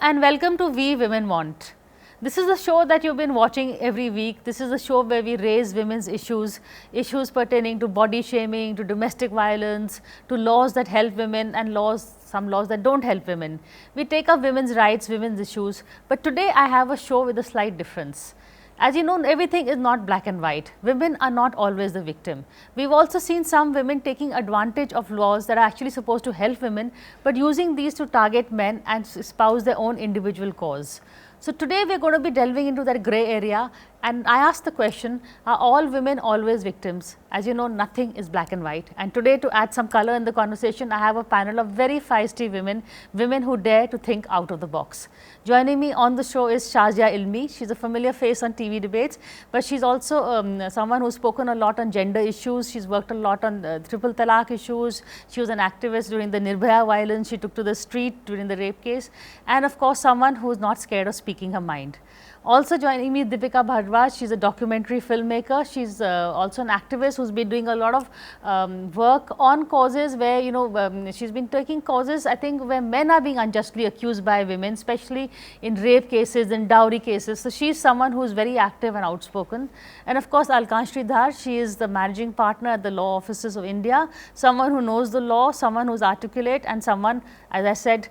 and welcome to We Women Want. This is a show that you've been watching every week. This is a show where we raise women's issues, issues pertaining to body shaming, to domestic violence, to laws that help women and some laws that don't help women. We take up women's rights, women's issues, but today I have a show with a slight difference. As you know, everything is not black and white. Women are not always the victim. We've also seen some women taking advantage of laws that are actually supposed to help women, but using these to target men and espouse their own individual cause. So today we are going to be delving into that grey area, and I asked the question, are all women always victims? As you know, nothing is black and white. And today, to add some color in the conversation, I have a panel of very feisty women, women who dare to think out of the box. Joining me on the show is Shazia Ilmi. She's a familiar face on TV debates, but she's also someone who's spoken a lot on gender issues. She's worked a lot on triple talaq issues. She was an activist during the Nirbhaya violence. She took to the street during the rape case. And of course, someone who's not scared of speaking her mind. Also joining me, Deepika Bhardwaj. She's a documentary filmmaker. She's also an activist who's been doing a lot of work on causes where, she's been taking causes, I think, where men are being unjustly accused by women, especially in rape cases and dowry cases. So she's someone who's very active and outspoken. And of course, Alkan Sridhar, she is the managing partner at the Law Offices of India, someone who knows the law, someone who's articulate, and someone, as I said,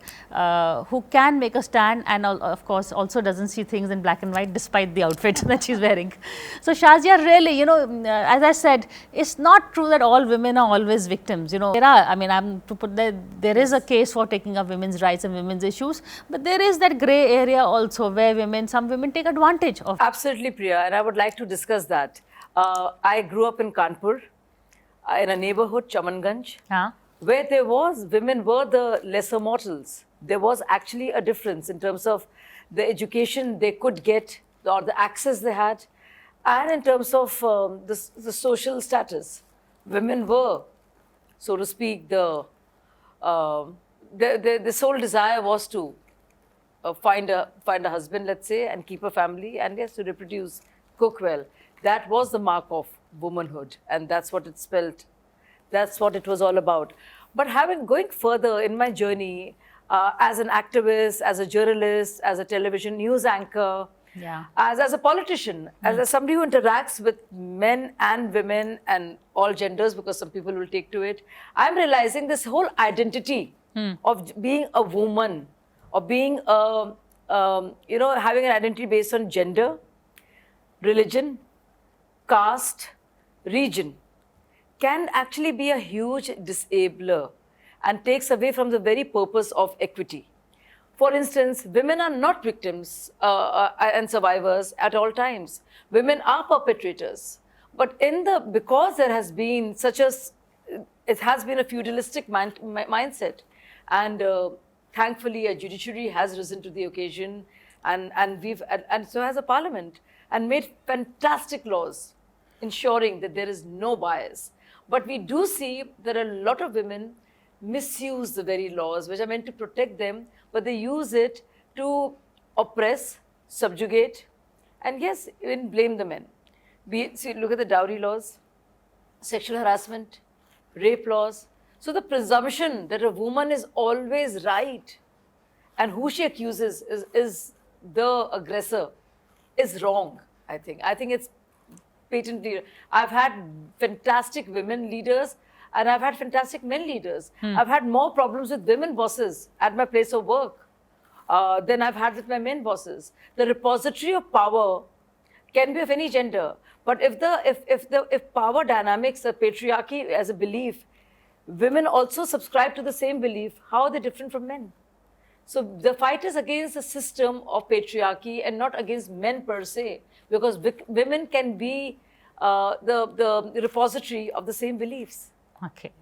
who can make a stand, and of course also doesn't see things in black and white despite the outfit that she's wearing. So Shazia, really, as I said, it's not true that all women are always victims. There is a case for taking up women's rights and women's issues, but there is that grey area also where some women take advantage of. Absolutely, Priya, and I would like to discuss that. I grew up in Kanpur, in a neighborhood, Chamanganj, where women were the lesser mortals. There was actually a difference in terms of the education they could get or the access they had, and in terms of the social status. Women were, so to speak, the sole desire was to find a husband, let's say, and keep a family, and yes, to reproduce, cook well. That was the mark of womanhood, and that's what it spelled. That's what it was all about. But going further in my journey, as an activist, as a journalist, as a television news anchor, as a politician, as somebody who interacts with men and women and all genders, because some people will take to it, I'm realizing this whole identity of being a woman, or being having an identity based on gender, religion, caste, region, can actually be a huge disabler and takes away from the very purpose of equity. For instance, women are not victims and survivors at all times. Women are perpetrators. But because there has been it has been a feudalistic mindset, and thankfully a judiciary has risen to the occasion, and so has a parliament, and made fantastic laws ensuring that there is no bias. But we do see that a lot of women misuse the very laws which are meant to protect them, but they use it to oppress, subjugate, and yes, even blame the men. Look at the dowry laws, sexual harassment, rape laws. So the presumption that a woman is always right and who she accuses is the aggressor is wrong, I think. I think it's patently. I've had fantastic women leaders, and I've had fantastic men leaders. I've had more problems with women bosses at my place of work than I've had with my men bosses. The repository of power can be of any gender, but if power dynamics, patriarchy as a belief, women also subscribe to the same belief, how are they different from men? So the fight is against the system of patriarchy and not against men per se, because women can be the repository of the same beliefs. Okay,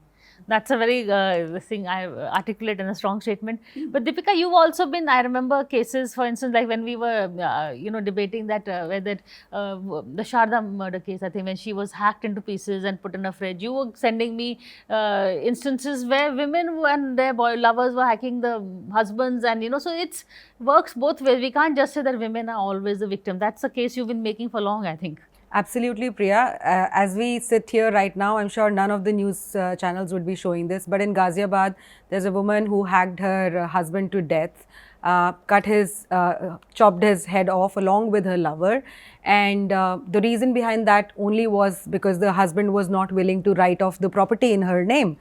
that's a very articulate and a strong statement. But Deepika, you've also been, I remember cases, for instance, like when we were, debating that the Sharda murder case, I think, when she was hacked into pieces and put in a fridge, you were sending me instances where women and their lovers were hacking the husbands, and so it works both ways. We can't just say that women are always the victim. That's a case you've been making for long, I think. Absolutely, Priya. As we sit here right now, I'm sure none of the news channels would be showing this, but in Ghaziabad, there's a woman who hacked her husband to death. chopped his head off along with her lover. And the reason behind that only was because the husband was not willing to write off the property in her name.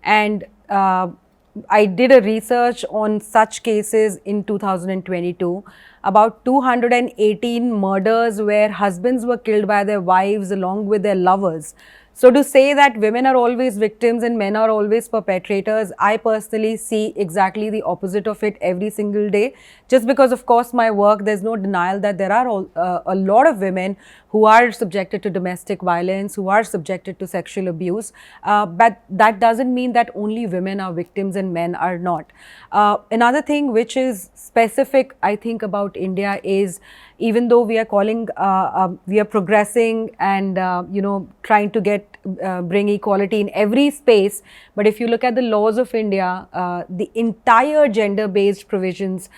And I did a research on such cases in 2022. About 218 murders where husbands were killed by their wives along with their lovers. So to say that women are always victims and men are always perpetrators, I personally see exactly the opposite of it every single day. Just because, of course, my work, there's no denial that there are a lot of women who are subjected to domestic violence, who are subjected to sexual abuse. But that doesn't mean that only women are victims and men are not. Another thing which is specific, I think, about India is, even though we are calling, we are progressing and, trying to bring equality in every space. But if you look at the laws of India, the entire gender-based provisions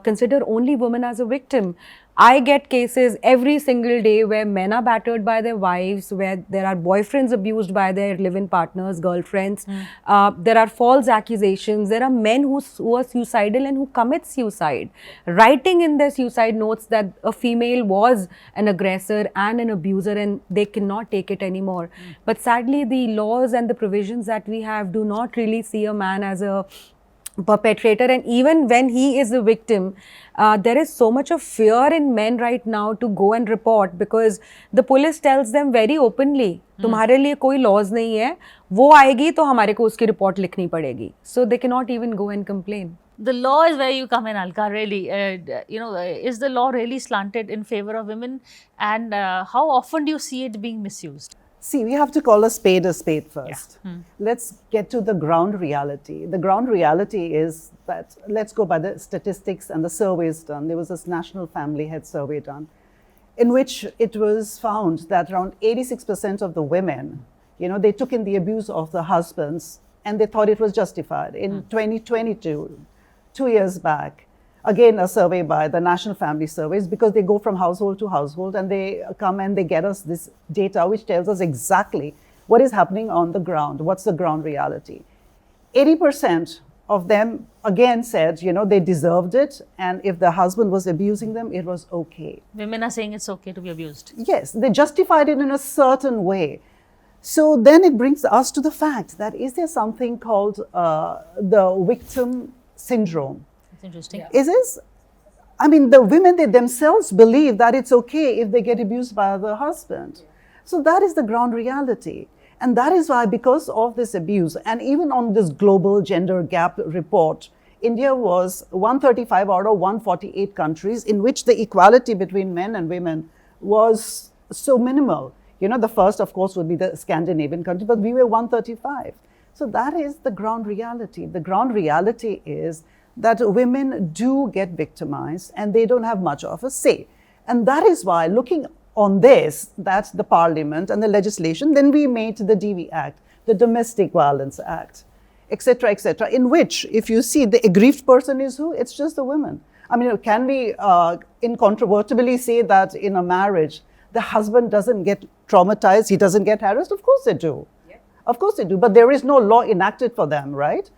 consider only women as a victim. I get cases every single day where men are battered by their wives, where there are boyfriends abused by their live-in partners, girlfriends. There are false accusations. There are men who are suicidal and who commit suicide, writing in their suicide notes that a female was an aggressor and an abuser and they cannot take it anymore. But sadly, the laws and the provisions that we have do not really see a man as a perpetrator, and even when he is a victim, there is so much of fear in men right now to go and report, because the police tells them very openly, तुम्हारे लिए कोई laws नहीं है, वो आएगी तो हमारे को उसकी report लिखनी पड़ेगी. So they cannot even go and complain. The law is where you come in, Alka, really. Is the law really slanted in favor of women, and how often do you see it being misused? See, we have to call a spade first. Yeah. Let's get to the ground reality. The ground reality is that, let's go by the statistics and the surveys done. There was this National Family Head survey done, in which it was found that around 86% of the women, they took in the abuse of the husbands and they thought it was justified. In 2022, 2 years back, again, a survey by the National Family Surveys, because they go from household to household and they come and they get us this data which tells us exactly what is happening on the ground, what's the ground reality. 80% of them again said, they deserved it, and if the husband was abusing them, it was okay. Women are saying it's okay to be abused. Yes, they justified it in a certain way. So then it brings us to the fact that, is there something called the victim syndrome? Interesting. The women, they themselves believe that it's okay if they get abused by the husband. So that is the ground reality. And that is why, because of this abuse, and even on this global gender gap report, India was 135 out of 148 countries in which the equality between men and women was so minimal. The first, of course, would be the Scandinavian country, but we were 135. So that is the ground reality. The ground reality is that women do get victimized and they don't have much of a say. And that is why, looking on this, that's the parliament and the legislation, then we made the DV Act, the Domestic Violence Act, etc., in which, if you see, the aggrieved person is who? It's just the women. Can we incontrovertibly say that in a marriage, the husband doesn't get traumatized, he doesn't get harassed? Of course they do. Yeah. Of course they do, but there is no law enacted for them, right?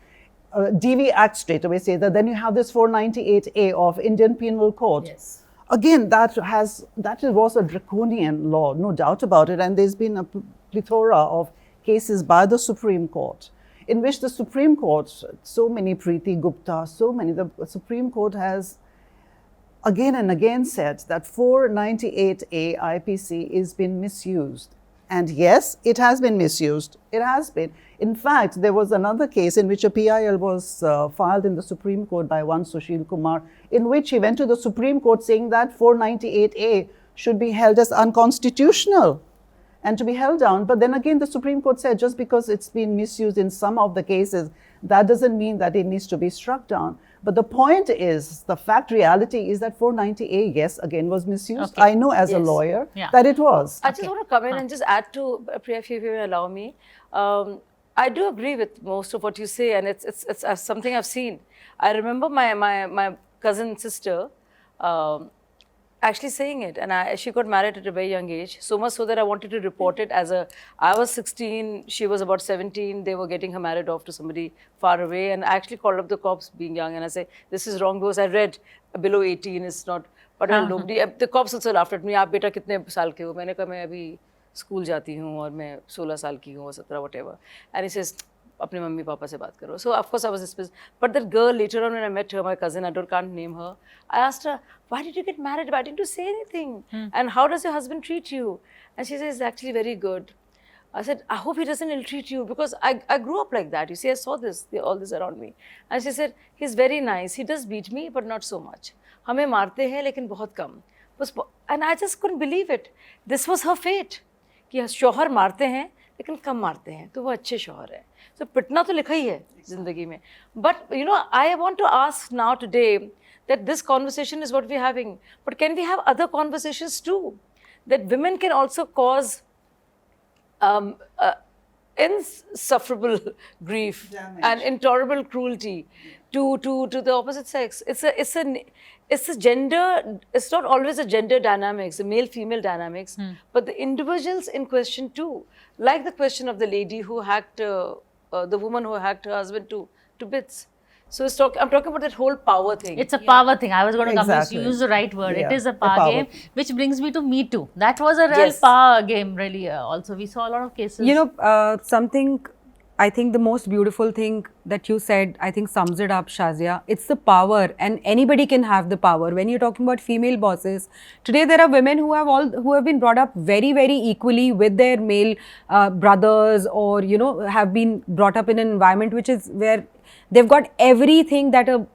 DV Act straight away says that. Then you have this 498A of Indian Penal Code. Yes. Again, that was a draconian law, no doubt about it. And there's been a plethora of cases by the Supreme Court, in which the Supreme Court, so many Preeti Gupta, the Supreme Court has again and again said that 498A IPC is been misused. And yes, it has been misused. It has been. In fact, there was another case in which a PIL was filed in the Supreme Court by one Sushil Kumar, in which he went to the Supreme Court saying that 498A should be held as unconstitutional and to be held down. But then again, the Supreme Court said, just because it's been misused in some of the cases, that doesn't mean that it needs to be struck down. But the point is, the fact reality is that 490A, yes, again, was misused. Okay. I know as a lawyer that it was. I just want to come in and just add to, Priya, if you allow me. I do agree with most of what you say, and it's something I've seen. I remember my cousin sister, actually saying it, and she got married at a very young age, so much so that I wanted to report it I was 16, she was about 17, they were getting her married off to somebody far away, and I actually called up the cops being young, and I say, this is wrong, because I read below 18 is not, but nobody, the cops also laughed at me, आप बेटा कितने साल के हो? मैंने कहा मैं अभी स्कूल जाती हूँ और मैं 16 साल की हूँ, 17, whatever, and he says, अपने मम्मी पापा से बात करो. So of course I was displeased. But that girl later on when I met her, my cousin, can't name her, I asked her, why did you get married? Why didn't you say anything? And how does your husband treat you? And she says, actually very good. I said, I hope he doesn't ill-treat you, because I grew up like that. You see, I saw this, all this around me. And she said, he's very nice. He does beat me, but not so much. हमें मारते हैं लेकिन बहुत कम. And I just couldn't believe it. This was her fate. कि शौहर मारते हैं लेकिन कम मारते हैं, तो वो अच्छे शौहर हैं. So पिटना तो लिखा ही है जिंदगी में. But you know, I want to ask now today that this conversation is what we're having. But can we have other conversations too? That women can also cause insufferable grief and intolerable cruelty to the opposite sex. It's a gender. It's not always a gender dynamics, a male-female dynamics, but the individuals in question too. Like the question of the lady who hacked, the woman who hacked her husband to bits. So I'm talking about that whole power thing. It's a power thing. I was going to come Exactly. you use the right word. Yeah, It is a a power power. game, which brings me to Me Too. That was a real Yes. power game, really. Also, we saw a lot of cases. You know, something, I think the most beautiful thing that you said, I think sums it up, Shazia. It's the power, and anybody can have the power. When you're talking about female bosses, today there are women who have been brought up very, very equally with their male brothers, or have been brought up in an environment which is where they've got everything that a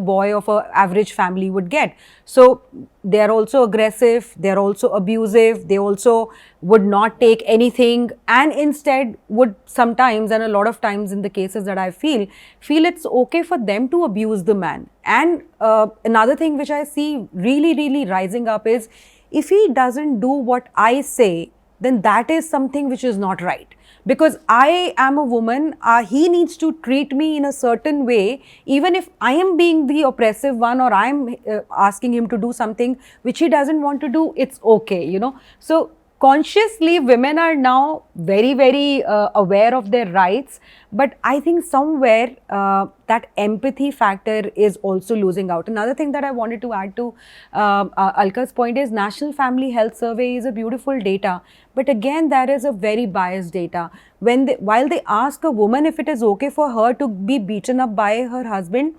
boy of a average family would get. So they are also aggressive, they are also abusive, they also would not take anything, and instead would sometimes, and a lot of times in the cases that I feel it's okay for them to abuse the man. And another thing which I see really, really rising up is, if he doesn't do what I say, then that is something which is not right. Because I am a woman, he needs to treat me in a certain way, even if I am being the oppressive one, or I am asking him to do something which he doesn't want to do, it's okay, So consciously, women are now very, very aware of their rights, but I think somewhere that empathy factor is also losing out. Another thing that I wanted to add to Alka's point is, National Family Health Survey is a beautiful data, but again, there is a very biased data. While they ask a woman if it is okay for her to be beaten up by her husband,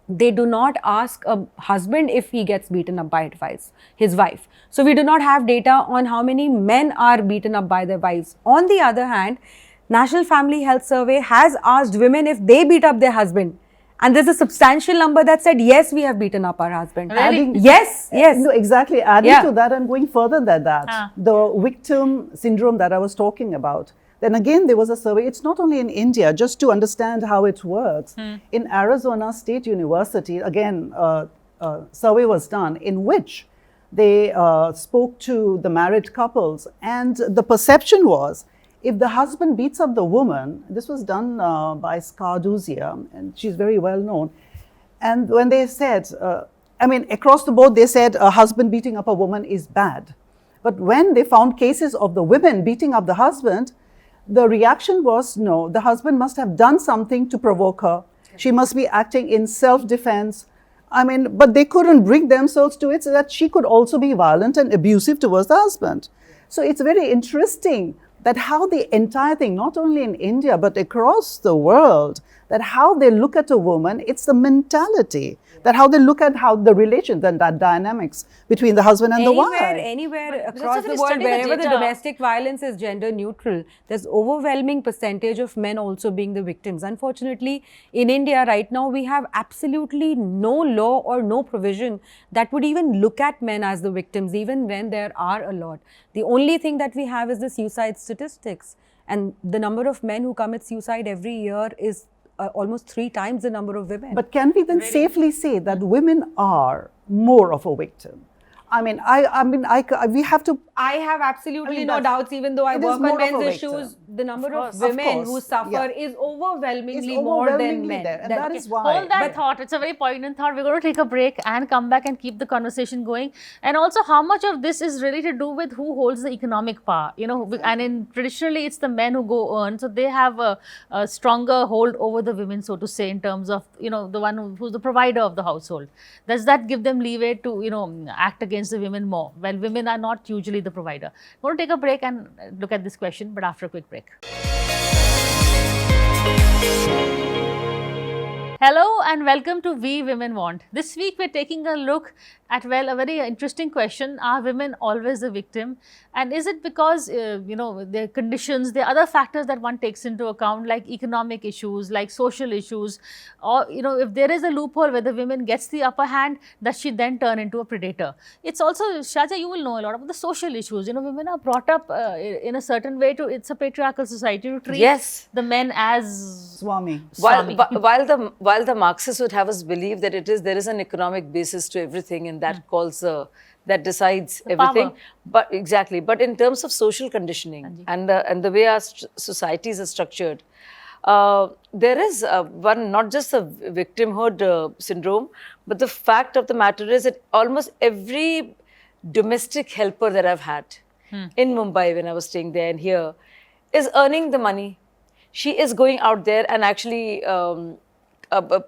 they do not ask a husband if he gets beaten up by his wife. So we do not have data on how many men are beaten up by their wives. On the other hand, National Family Health Survey has asked women if they beat up their husband. And there's a substantial number that said, yes, we have beaten up our husband. Really? Yes. No, exactly. Adding Yeah. to that and going further than that, the victim syndrome that I was talking about. Then again, there was a survey. It's not only in India, just to understand how it works. In Arizona State University, again, a survey was done in which they spoke to the married couples, and the perception was, if the husband beats up the woman, this was done by Scarduzia, and she's very well known. And when they said, across the board, they said a husband beating up a woman is bad. But when they found cases of the women beating up the husband, the reaction was, no, the husband must have done something to provoke her. She must be acting in self-defense. But they couldn't bring themselves to it, so that she could also be violent and abusive towards the husband. So it's very interesting that how the entire thing, not only in India, but across the world, that how they look at a woman, it's the mentality, that how they look at how the relations and that dynamics between the husband and the wife. Anywhere But across if the you world, study the wherever the data- domestic violence is gender neutral, there's overwhelming percentage of men also being the victims. Unfortunately, in India right now, we have absolutely no law or no provision that would even look at men as the victims, even when there are a lot. The only thing that we have is the suicide statistics. And the number of men who commit suicide every year is almost 3 times the number of women. But can we then safely say that women are more of a victim? We have to. I have absolutely no that's- doubts, even though I it is work more on of a men's victim. issues. the number of course. women Of who course, suffer yeah. is overwhelmingly It's more than overwhelmingly men. there, and that is why. Hold that But- thought. It's a very poignant thought. We're going to take a break and come back and keep the conversation going. And also, how much of this is really to do with who holds the economic power? You know, and traditionally, it's the men who go earn, so they have a stronger hold over the women, so to say, in terms of the one who's the provider of the household. Does that give them leeway to act against the women more? Well, women are not usually the provider. We're going to take a break and look at this question, but after a quick break. Hello and welcome to We Women Want. This week we're taking a look at, well, a very interesting question. Are women always the victim? And is it because, their conditions, there are other factors that one takes into account, like economic issues, like social issues, or, if there is a loophole where the women gets the upper hand, does she then turn into a predator? It's also, Shaja, you will know a lot about the social issues. Women are brought up in a certain way it's a patriarchal society to treat Yes. the men as Swami. While the Marxists would have us believe that there is an economic basis to everything, and that decides everything. power. But exactly. But in terms of social conditioning and the way our societies are structured, there is one, not just the victimhood syndrome, but the fact of the matter is that almost every domestic helper that I've had in Mumbai when I was staying there and here is earning the money. She is going out there and actually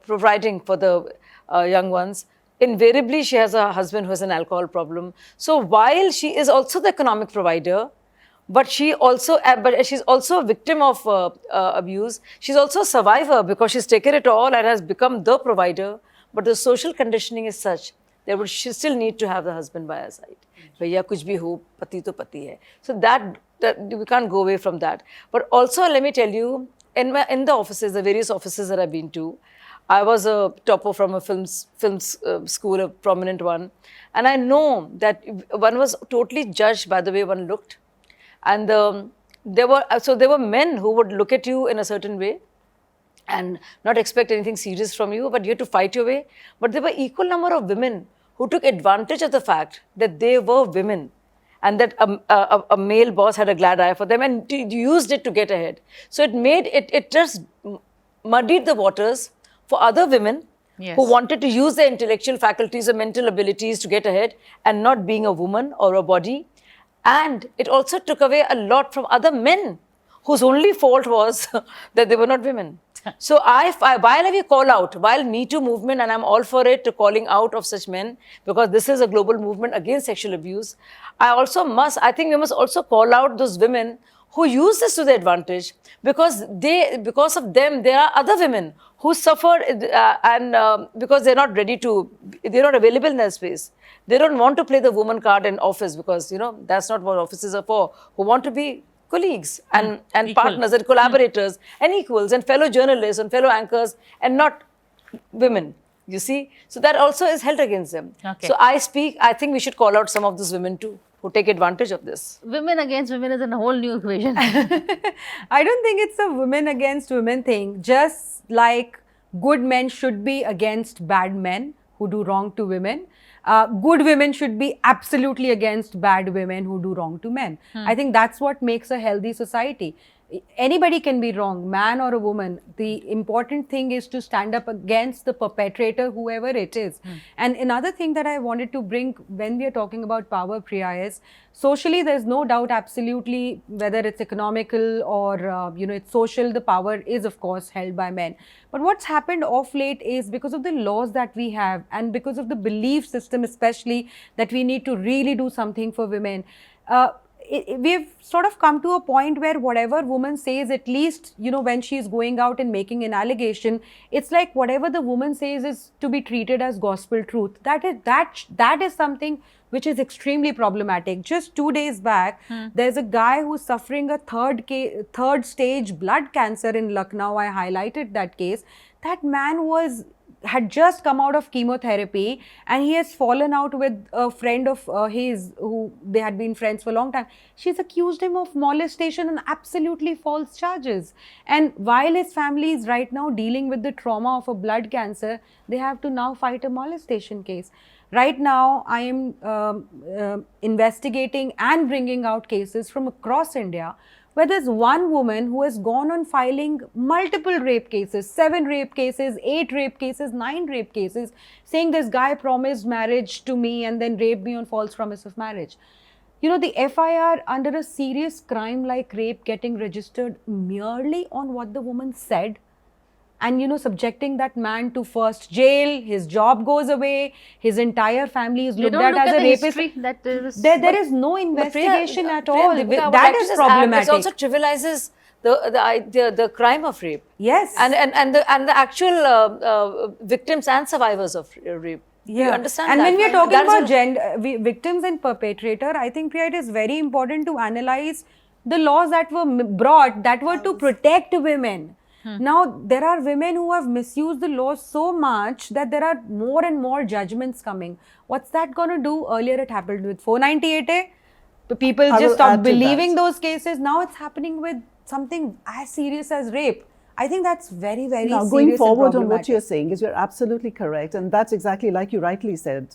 providing for the young ones. Invariably, she has a husband who has an alcohol problem. So while she is also the economic provider, but she's also a victim of abuse. She's also a survivor because she's taken it all and has become the provider. But the social conditioning is such that she still need to have the husband by her side. Bhaiya kuch bhi ho, pati to pati hai. So that we can't go away from that. But also, let me tell you, in the offices, the various offices that I've been to, I was a topper from a film school, a prominent one. And I know that one was totally judged by the way one looked. And there were men who would look at you in a certain way and not expect anything serious from you, but you had to fight your way. But there were equal number of women who took advantage of the fact that they were women and that a male boss had a glad eye for them and used it to get ahead. So it just muddied the waters for other women who wanted to use their intellectual faculties or mental abilities to get ahead and not being a woman or a body. And it also took away a lot from other men whose only fault was that they were not women. So while I call out, while Me Too movement, and I'm all for it, to calling out of such men, because this is a global movement against sexual abuse, I think we must also call out those women who use this to their advantage, because of them, there are other women who suffer because they're not available in their space. They don't want to play the woman card in office because, that's not what offices are for, who want to be colleagues and partners and collaborators and equals and fellow journalists and fellow anchors and not women, you see. So that also is held against them. Okay. So I think we should call out some of those women too, who take advantage of this. Women against women is a whole new equation. I don't think it's a women against women thing. Just like good men should be against bad men who do wrong to women, good women should be absolutely against bad women who do wrong to men. I think that's what makes a healthy society. Anybody can be wrong, man or a woman. The important thing is to stand up against the perpetrator, whoever it is. And another thing that I wanted to bring when we are talking about power, Priya, is socially there's no doubt absolutely whether it's economical or it's social, the power is of course held by men. But what's happened of late is because of the laws that we have and because of the belief system especially that we need to really do something for women, we've sort of come to a point where whatever woman says, at least, when she's going out and making an allegation, it's like whatever the woman says is to be treated as gospel truth. That is something which is extremely problematic. Just 2 days back, there's a guy who's suffering a third stage blood cancer in Lucknow. I highlighted that case. That man had just come out of chemotherapy and he has fallen out with a friend of his who they had been friends for a long time. She's accused him of molestation and absolutely false charges. And while his family is right now dealing with the trauma of a blood cancer, they have to now fight a molestation case. Right now, I am investigating and bringing out cases from across India where there's one woman who has gone on filing multiple rape cases, 7 rape cases, 8 rape cases, 9 rape cases, saying this guy promised marriage to me and then raped me on false promise of marriage. You know, the FIR under a serious crime like rape getting registered merely on what the woman said, and, you know, subjecting that man to first jail, his job goes away, his entire family is looked at as a rapist. There is no investigation at all. That is problematic. It also trivializes the crime of rape. Yes. And the actual victims and survivors of rape. Yeah. You understand and that? when we are talking about victims and perpetrator, I think, Priya, it is very important to analyze the laws that were brought that were to protect women. Now, there are women who have misused the law so much that there are more and more judgments coming. What's that going to do? Earlier it happened with 498A. People just stopped believing those cases. Now it's happening with something as serious as rape. I think that's very, very serious. Now, going forward on what you're saying is you're absolutely correct. And that's exactly like you rightly said,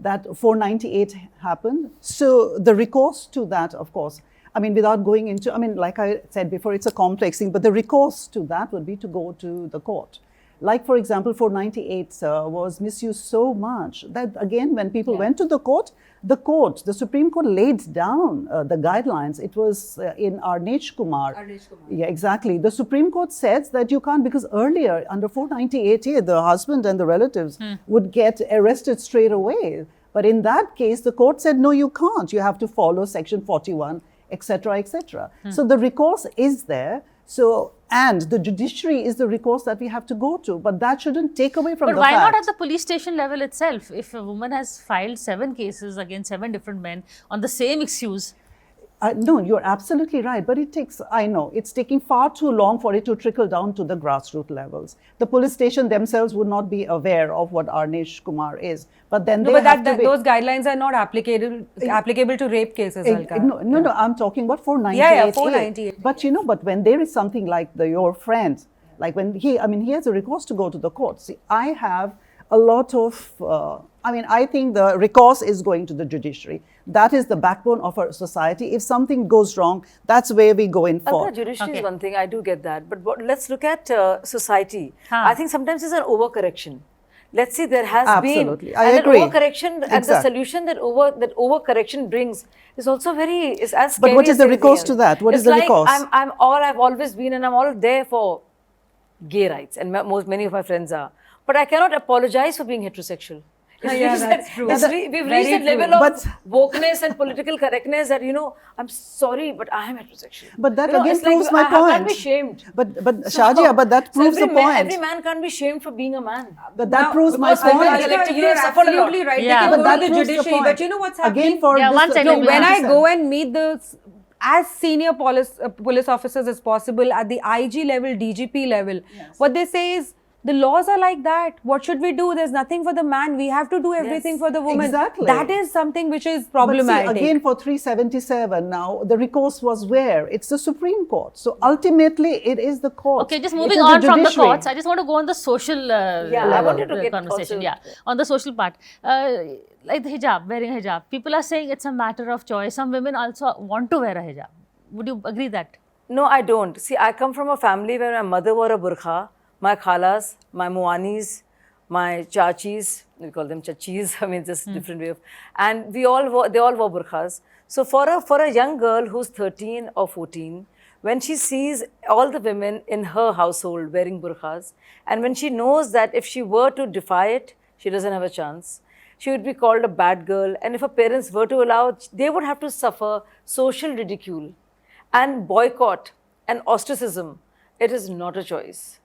that 498 happened. So the recourse to that, of course, I mean, without going into, I mean, like I said before, it's a complex thing, but the recourse to that would be to go to the court. Like, for example, 498 was misused so much that, again, when people went to the court, the Supreme Court laid down the guidelines. It was in Arnesh Kumar. Yeah, exactly. The Supreme Court says that you can't, because earlier, under 498A, the husband and the relatives would get arrested straight away. But in that case, the court said, no, you can't. You have to follow Section 41, etc., etc. So the recourse is there. So, and the judiciary is the recourse that we have to go to, but that shouldn't take away from the fact. But why not at the police station level itself? If a woman has filed 7 cases against 7 different men on the same excuse. No, you're absolutely right. But it takes, I know, it's taking far too long for it to trickle down to the grassroots levels. The police station themselves would not be aware of what Arnesh Kumar is. But then those guidelines are not applicable to rape cases, Alka. No, I'm talking about 498. Yeah, 498. But you know, but when there is something like your friend, like when he has a recourse to go to the court. See, I have a lot of, I think the recourse is going to the judiciary. That is the backbone of our society. If something goes wrong, that's where we go in for. Judiciary is one thing, I do get that. But let's look at society. I think sometimes it's an overcorrection. Let's see, there has Absolutely. been. I agree. And overcorrection, and the solution that overcorrection brings is also is as scary. But what is the as recourse to that? What is the recourse? I'm all I've always been, and I'm all there for gay rights, and many of my friends are. But I cannot apologize for being heterosexual. That's true. We've reached a level of wokeness and political correctness that, I'm sorry, but I am heterosexual. But that again proves my point. I can't be shamed. But Shahjia, but that proves the point. Every man can't be shamed for being a man. But that proves my point. You're absolutely right. Yeah. They can go to the judiciary. But you know what's happening? Again, for when I go and meet the as senior police officers as possible at the IG level, DGP level, what they say is, the laws are like that. What should we do? There's nothing for the man. We have to do everything for the woman. Exactly. That is something which is problematic. But see, again, for 377 now, the recourse was where? It's the Supreme Court. So ultimately, it is the court. Okay, just moving on from the courts, I just want to go on the social level I wanted to get conversation. On the social part. Like the hijab, wearing hijab. People are saying it's a matter of choice. Some women also want to wear a hijab. Would you agree that? No, I don't. See, I come from a family where my mother wore a burqa. My khalas, my muanis, my chachis, we call them chachis, just different way of, and they all wore burqas. So for a young girl who's 13 or 14, when she sees all the women in her household wearing burqas, and when she knows that if she were to defy it, she doesn't have a chance, she would be called a bad girl, and if her parents were to allow, they would have to suffer social ridicule and boycott and ostracism. It is not a choice.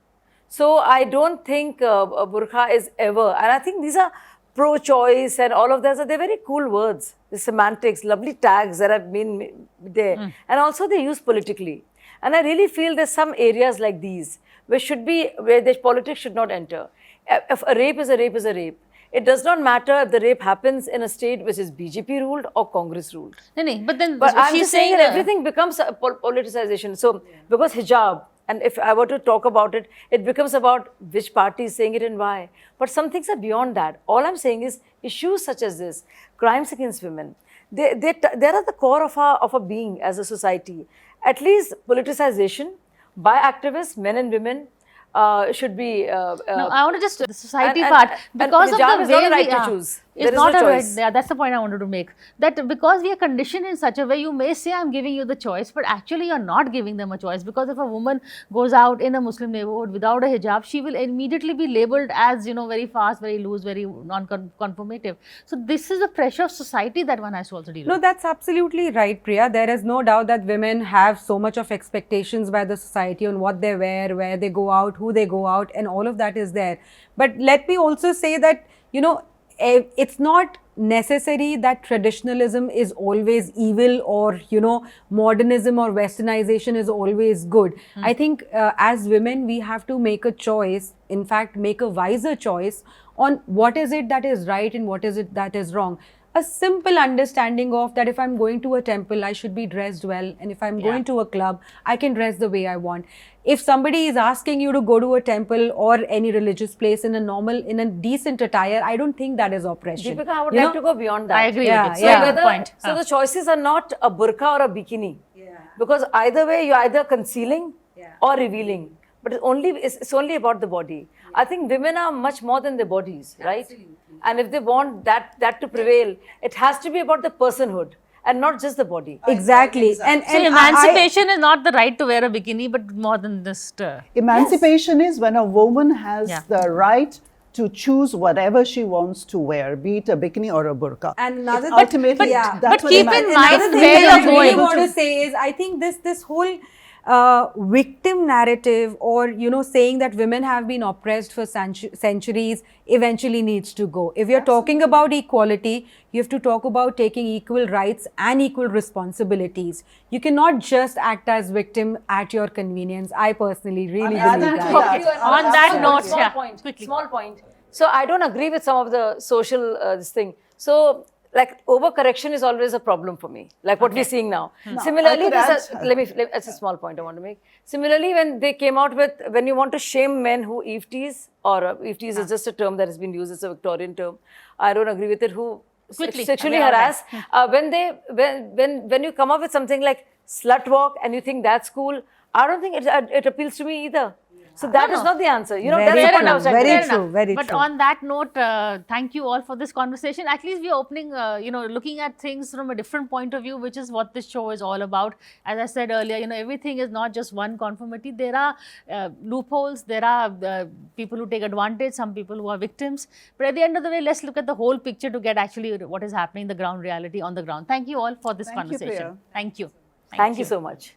So I don't think a burqa is ever, and I think these are pro-choice and all of those, they're very cool words, the semantics, lovely tags that have been there. And also they use politically. And I really feel there's some areas like these where the politics should not enter. If a rape is a rape is a rape. It does not matter if the rape happens in a state which is BJP ruled or Congress ruled. But I'm just saying that everything becomes a politicization. So because hijab, and if I were to talk about it, it becomes about which party is saying it and why. But some things are beyond that. All I'm saying is issues such as this, crimes against women, they're at the core of our being as a society. at least politicization by activists, men and women, should be. No, I want to just the society and- part and because of hijab the is way not a right we to are. choose. It's There is not no a right. choice. Yeah, that's the point I wanted to make. That because we are conditioned in such a way, you may say I'm giving you the choice, but actually you're not giving them a choice, because if a woman goes out in a Muslim neighborhood without a hijab, she will immediately be labeled as, very fast, very loose, very non-conformative. So this is the pressure of society that one has to also deal No, with. that's absolutely right, Priya. There is no doubt that women have so much of expectations by the society on what they wear, where they go out, who they go out, and all of that is there. But let me also say that, it's not necessary that traditionalism is always evil, or, modernism or westernization is always good. I think as women, we have to make a choice, in fact, make a wiser choice on what is it that is right and what is it that is wrong. A simple understanding of that if I'm going to a temple, I should be dressed well, and if I'm going to a club, I can dress the way I want. If somebody is asking you to go to a temple or any religious place in a decent attire, I don't think that is oppression. Deepika, I would You like know? to go beyond that. I agree Yeah, with it. So yeah. good point. So the choices are not a burqa or a bikini. Because either way, you're either concealing or revealing. But it's only about the body. I think women are much more than their bodies, right? Absolutely. And if they want that to prevail, it has to be about the personhood and not just the body. Exactly. And So emancipation is not the right to wear a bikini, but more than this. Emancipation is when a woman has Yeah. the right to choose whatever she wants to wear, be it a bikini or a burqa. And another It's ultimately, yeah. that's but what keep in mind Another thing where that I you're really going. want to say is, I think this whole victim narrative, or saying that women have been oppressed for centuries, eventually needs to go. If you're talking about equality, you have to talk about taking equal rights and equal responsibilities. You cannot just act as victim at your convenience. I personally really I believe agree that. with that. On that note, small yeah, point. quickly. Small point. So I don't agree with some of the social this thing. So like overcorrection is always a problem for me, like what we're seeing now. Similarly, it's a small point I want to make. Similarly, when they came out with, when you want to shame men who eve tease, or eve tease is just a term that has been used, it's a Victorian term. I don't agree with it. Who Quickly. sexually I mean, harass, when you come up with something like slut walk and you think that's cool, I don't think it appeals to me either. So that is not the answer. Very that's the point true, I was trying to very make. true, very But true. on that note, thank you all for this conversation. At least we are opening, looking at things from a different point of view, which is what this show is all about. As I said earlier, everything is not just one conformity. There are loopholes, there are people who take advantage, some people who are victims. But at the end of the day, let's look at the whole picture to get actually what is happening, the ground reality on the ground. Thank you all for this Thank you, conversation. Priya. Thank you. Thank you so much.